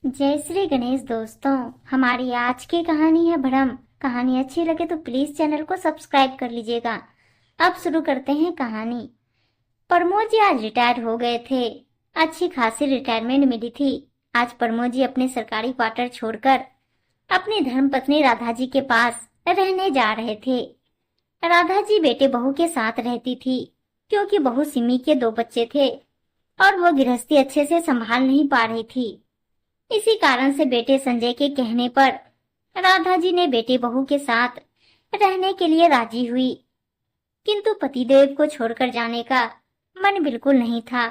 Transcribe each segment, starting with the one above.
जय श्री गणेश दोस्तों। हमारी आज की कहानी है भ्रम। कहानी अच्छी लगे तो प्लीज चैनल को सब्सक्राइब कर लीजिएगा। अब शुरू करते हैं कहानी। प्रमोद जी आज रिटायर हो गए थे। अच्छी खासी रिटायरमेंट मिली थी। आज प्रमोद जी अपने सरकारी क्वार्टर छोड़कर अपनी धर्मपत्नी राधा जी के पास रहने जा रहे थे। राधा जी बेटे बहू के साथ रहती थी, क्योंकि बहू सिमी के 2 बच्चे थे और वो गृहस्थी अच्छे से संभाल नहीं पा रही थी। इसी कारण से बेटे संजय के कहने पर राधा जी ने बेटे बहू के साथ रहने के लिए राजी हुई, किंतु पतिदेव को छोड़कर जाने का मन बिल्कुल नहीं था।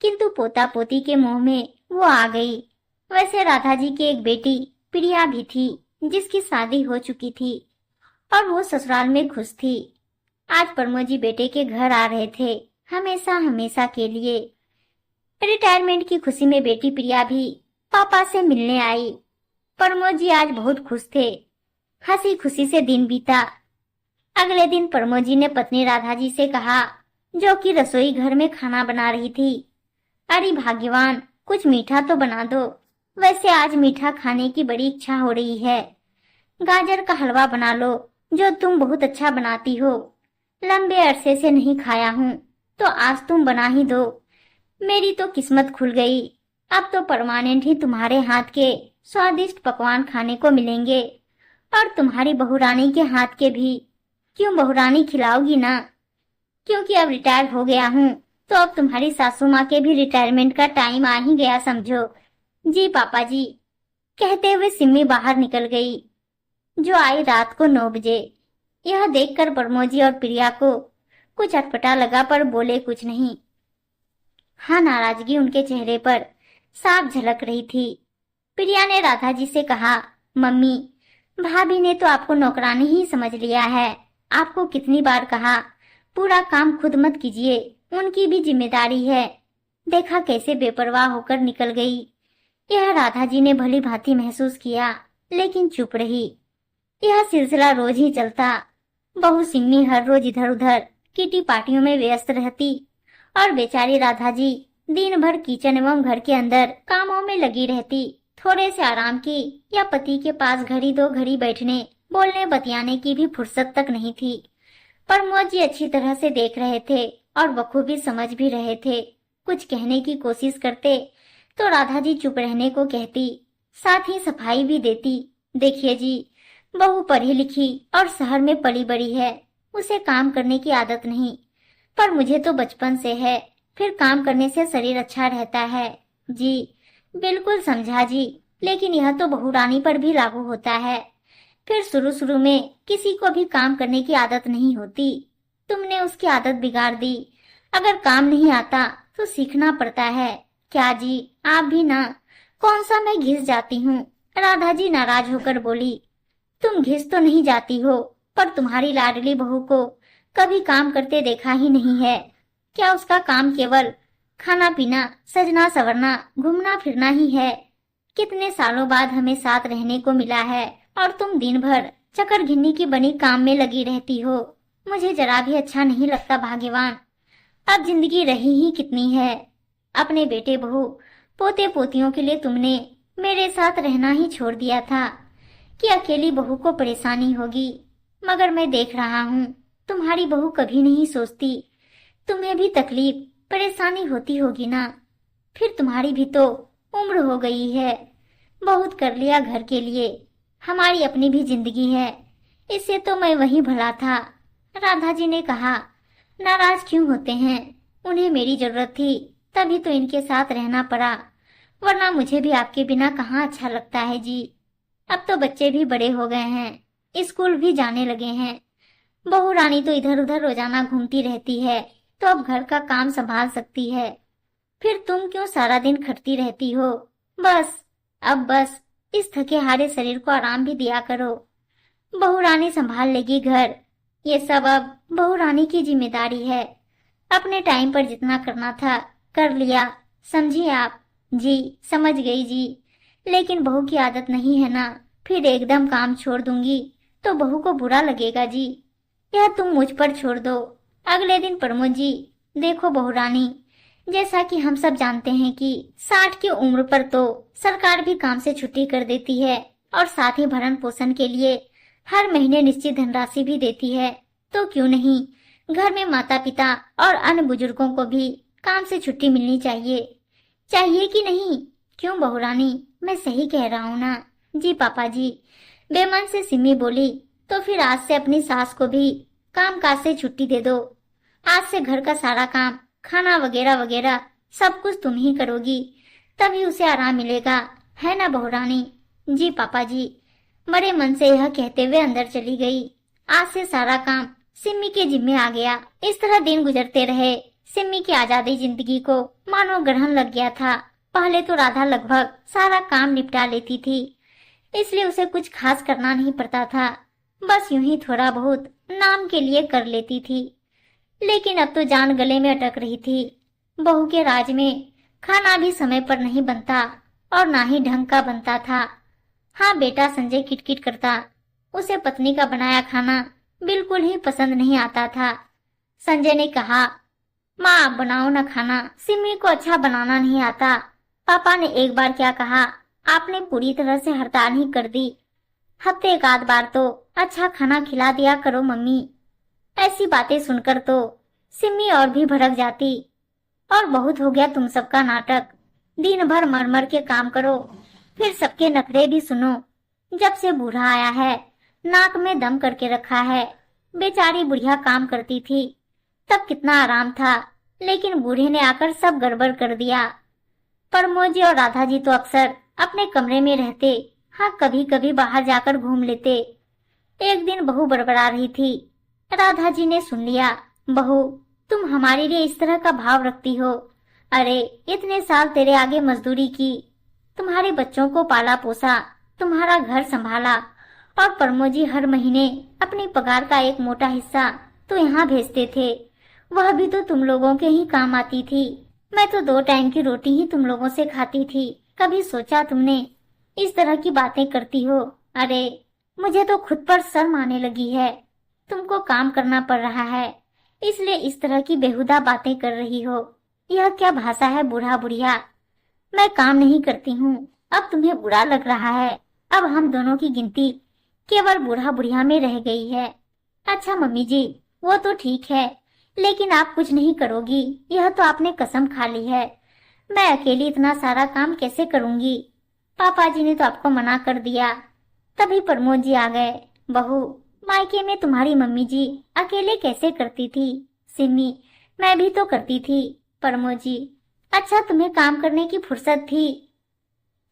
किंतु पोता पोती के मुंह में वो आ गई। वैसे राधा जी की एक बेटी प्रिया भी थी, जिसकी शादी हो चुकी थी और वो ससुराल में खुश थी। आज प्रमोद जी बेटे के घर आ रहे थे, हमेशा हमेशा के लिए। रिटायरमेंट की खुशी में बेटी प्रिया भी पापा से मिलने आई। प्रमोद जी आज बहुत खुश थे। हंसी खुशी से दिन बीता। अगले दिन प्रमोद जी ने पत्नी राधा जी से कहा, जो कि रसोई घर में खाना बना रही थी, अरे भाग्यवान, कुछ मीठा तो बना दो। वैसे आज मीठा खाने की बड़ी इच्छा हो रही है। गाजर का हलवा बना लो, जो तुम बहुत अच्छा बनाती हो। लंबे अरसे से नहीं खाया हूँ, तो आज तुम बना ही दो। मेरी तो किस्मत खुल गई। अब तो परमानेंट ही तुम्हारे हाथ के स्वादिष्ट पकवान खाने को मिलेंगे, और तुम्हारी बहुरानी के हाथ के भी। क्यों बहुरानी खिलाओगी ना? क्योंकि अब रिटायर हो गया हूँ, तो अब तुम्हारी सासू माँ के भी रिटायरमेंट का टाइम आ ही गया समझो। जी पापा जी, कहते हुए सिम्मी बाहर निकल गई, जो आई रात को 9 बजे। यह देखकर प्रमोद जी और प्रिया को कुछ अटपटा लगा, पर बोले कुछ नहीं। हाँ, नाराजगी उनके चेहरे पर साफ झलक रही थी। प्रिया ने राधा जी से कहा, मम्मी, भाभी ने तो आपको नौकरानी ही समझ लिया है। आपको कितनी बार कहा, पूरा काम खुद मत कीजिए, उनकी भी जिम्मेदारी है। देखा कैसे बेपरवाह होकर निकल गई। यह राधा जी ने भली भांति महसूस किया, लेकिन चुप रही। यह सिलसिला रोज ही चलता। बहू सिम्मी हर रोज इधर उधर किटी पार्टियों में व्यस्त रहती, और बेचारी राधा जी दिन भर किचन एवं घर के अंदर कामों में लगी रहती। थोड़े से आराम की या पति के पास घड़ी 2 घड़ी बैठने बोलने बतियाने की भी फुर्सत तक नहीं थी। प्रमोद जी अच्छी तरह से देख रहे थे और बखूबी समझ भी रहे थे। कुछ कहने की कोशिश करते तो राधा जी चुप रहने को कहती, साथ ही सफाई भी देती। देखिए जी, बहू पढ़ी लिखी और शहर में पली बड़ी है, उसे काम करने की आदत नहीं, पर मुझे तो बचपन से है। फिर काम करने से शरीर अच्छा रहता है। जी बिल्कुल समझा जी, लेकिन यह तो बहुरानी पर भी लागू होता है। फिर शुरू शुरू में किसी को भी काम करने की आदत नहीं होती। तुमने उसकी आदत बिगाड़ दी। अगर काम नहीं आता तो सीखना पड़ता है। क्या जी, आप भी ना? कौन सा मैं घिस जाती हूँ? राधा जी नाराज होकर बोली, तुम घिस तो नहीं जाती हो, पर तुम्हारी लाडली बहू को कभी काम करते देखा ही नहीं है। क्या उसका काम केवल खाना पीना, सजना सवरना, घूमना फिरना ही है? कितने सालों बाद हमें साथ रहने को मिला है, और तुम दिन भर चक्कर घिन्नी की बनी काम में लगी रहती हो। मुझे जरा भी अच्छा नहीं लगता भाग्यवान। अब जिंदगी रही ही कितनी है। अपने बेटे बहू पोते पोतियों के लिए तुमने मेरे साथ रहना ही छोड़ दिया था कि अकेली बहू को परेशानी होगी। मगर मैं देख रहा हूँ, तुम्हारी बहू कभी नहीं सोचती तुम्हें भी तकलीफ परेशानी होती होगी ना। फिर तुम्हारी भी तो उम्र हो गई है। बहुत कर लिया घर के लिए, हमारी अपनी भी जिंदगी है। इससे तो मैं वही भला था। राधा जी ने कहा, नाराज क्यों होते हैं? उन्हें मेरी जरूरत थी, तभी तो इनके साथ रहना पड़ा, वरना मुझे भी आपके बिना कहाँ अच्छा लगता है जी। अब तो बच्चे भी बड़े हो गए हैं, स्कूल भी जाने लगे हैं। बहू रानी तो इधर उधर रोजाना घूमती रहती है, तो अब घर का काम संभाल सकती है। फिर तुम क्यों सारा दिन खटती रहती हो? बस इस थके हारे शरीर को आराम भी दिया करो। बहू रानी संभाल लेगी घर। ये सब अब बहू रानी की जिम्मेदारी है। अपने टाइम पर जितना करना था कर लिया, समझिए आप? जी समझ गई जी, लेकिन बहू की आदत नहीं है ना। फिर एकदम काम छोड़ दूंगी तो बहू को बुरा लगेगा जी। यह तुम मुझ पर छोड़ दो। अगले दिन प्रमोद जी, देखो बहुरानी, जैसा कि हम सब जानते हैं कि 60 की उम्र पर तो सरकार भी काम से छुट्टी कर देती है और साथ ही भरण पोषण के लिए हर महीने निश्चित धनराशि भी देती है। तो क्यों नहीं घर में माता पिता और अन्य बुजुर्गों को भी काम से छुट्टी मिलनी चाहिए। चाहिए कि नहीं? क्यों बहू रानी, मैं सही कह रहा हूँ ना? जी पापा जी, बेमन से सिमी बोली। तो फिर आज से अपनी सास को भी काम काज से छुट्टी दे दो। आज से घर का सारा काम, खाना वगैरह वगैरह सब कुछ तुम ही करोगी, तभी उसे आराम मिलेगा, है ना बहू रानी? जी पापा जी, बड़े मन से यह कहते हुए अंदर चली गई। आज से सारा काम सिम्मी के जिम्मे आ गया। इस तरह दिन गुजरते रहे। सिम्मी की आजादी जिंदगी को मानो ग्रहण लग गया था। पहले तो राधा लगभग सारा काम निपटा लेती थी, इसलिए उसे कुछ खास करना नहीं पड़ता था। बस यूं ही थोड़ा बहुत नाम के लिए कर लेती थी। लेकिन अब तो जान गले में अटक रही थी। बहू के राज में खाना भी समय पर नहीं बनता और ना ही ढंग का बनता था। हाँ बेटा संजय किटकिट करता, उसे पत्नी का बनाया खाना बिल्कुल ही पसंद नहीं आता था। संजय ने कहा, माँ आप बनाओ ना खाना, सिमी को अच्छा बनाना नहीं आता। पापा ने एक बार क्या कहा, आपने पूरी तरह से हड़ताल ही कर दी। हफ्ते एक आध बार तो अच्छा खाना खिला दिया करो मम्मी। ऐसी बातें सुनकर तो सिमी और भी भड़क जाती। और बहुत हो गया तुम सबका नाटक। दिन भर मर मर के काम करो, फिर सबके नखरे भी सुनो। जब से बूढ़ा आया है नाक में दम करके रखा है। बेचारी बुढ़िया काम करती थी तब कितना आराम था, लेकिन बूढ़े ने आकर सब गड़बड़ कर दिया। प्रमोद जी और राधा जी तो अक्सर अपने कमरे में रहते, हाँ कभी कभी बाहर जाकर घूम लेते। एक दिन बहू बड़बड़ा रही थी। राधा जी ने सुन लिया। बहू तुम हमारे लिए इस तरह का भाव रखती हो? अरे इतने साल तेरे आगे मजदूरी की, तुम्हारे बच्चों को पाला पोसा, तुम्हारा घर संभाला, और प्रमोद जी हर महीने अपनी पगार का एक मोटा हिस्सा तो यहाँ भेजते थे। वह भी तो तुम लोगों के ही काम आती थी। मैं तो 2 टाइम की रोटी ही तुम लोगों से खाती थी। कभी सोचा तुमने इस तरह की बातें करती हो? अरे मुझे तो खुद पर शर्म आने लगी है। तुमको काम करना पड़ रहा है, इसलिए इस तरह की बेहुदा बातें कर रही हो। यह क्या भाषा है बूढ़ा बुढ़िया? मैं काम नहीं करती हूँ, अब तुम्हें बुरा लग रहा है। अब हम दोनों की गिनती केवल बूढ़ा बुढ़िया में रह गई है। अच्छा मम्मी जी, वो तो ठीक है, लेकिन आप कुछ नहीं करोगी, यह तो आपने कसम खा ली है। मैं अकेली इतना सारा काम कैसे करूंगी? पापा जी ने तो आपको मना कर दिया। तभी प्रमोद जी आ गए। बहू मायके में तुम्हारी मम्मी जी अकेले कैसे करती थी? सिमी मैं भी तो करती थी। प्रमोद जी अच्छा तुम्हें काम करने की फुर्सत थी।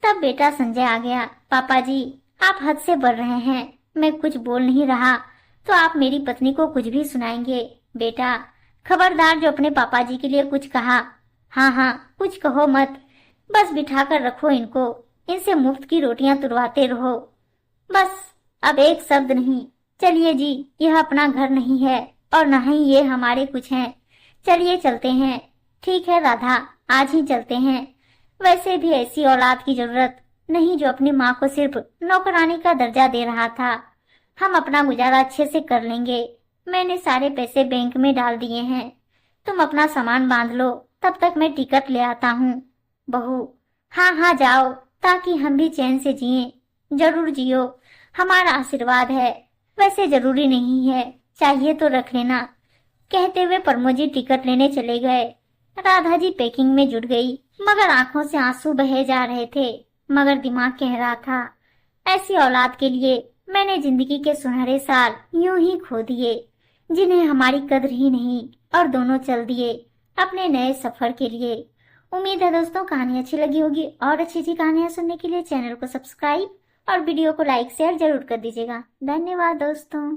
तब बेटा संजय आ गया। पापा जी आप हद से बढ़ रहे हैं, मैं कुछ बोल नहीं रहा तो आप मेरी पत्नी को कुछ भी सुनाएंगे। बेटा खबरदार जो अपने पापा जी के लिए कुछ कहा। हाँ हाँ कुछ कहो मत, बस बिठा कर रखो इनको, इनसे मुफ्त की रोटियां तुड़वाते रहो बस, अब एक शब्द नहीं। चलिए जी, यह अपना घर नहीं है और न ही ये हमारे कुछ हैं। चलिए चलते हैं। ठीक है राधा, आज ही चलते हैं। वैसे भी ऐसी औलाद की जरूरत नहीं जो अपनी माँ को सिर्फ नौकरानी का दर्जा दे रहा था। हम अपना गुजारा अच्छे से कर लेंगे। मैंने सारे पैसे बैंक में डाल दिए हैं। तुम अपना सामान बांध लो, तब तक मैं टिकट ले आता हूँ। बहू हाँ हाँ जाओ, ताकि हम भी चैन से जिएं। जरूर जियो, हमारा आशीर्वाद है। वैसे जरूरी नहीं है, चाहिए तो रख लेना। कहते हुए प्रमोद जी टिकट लेने चले गए। राधा जी पैकिंग में जुट गई, मगर आंखों से आंसू बहे जा रहे थे। मगर दिमाग कह रहा था, ऐसी औलाद के लिए मैंने जिंदगी के सुनहरे साल यूं ही खो दिए, जिन्हें हमारी कदर ही नहीं, और दोनों चल दिए अपने नए सफर के लिए। उम्मीद है दोस्तों कहानी अच्छी लगी होगी, और अच्छी अच्छी कहानियां सुनने के लिए चैनल को सब्सक्राइब और वीडियो को लाइक शेयर जरूर कर दीजिएगा। धन्यवाद दोस्तों।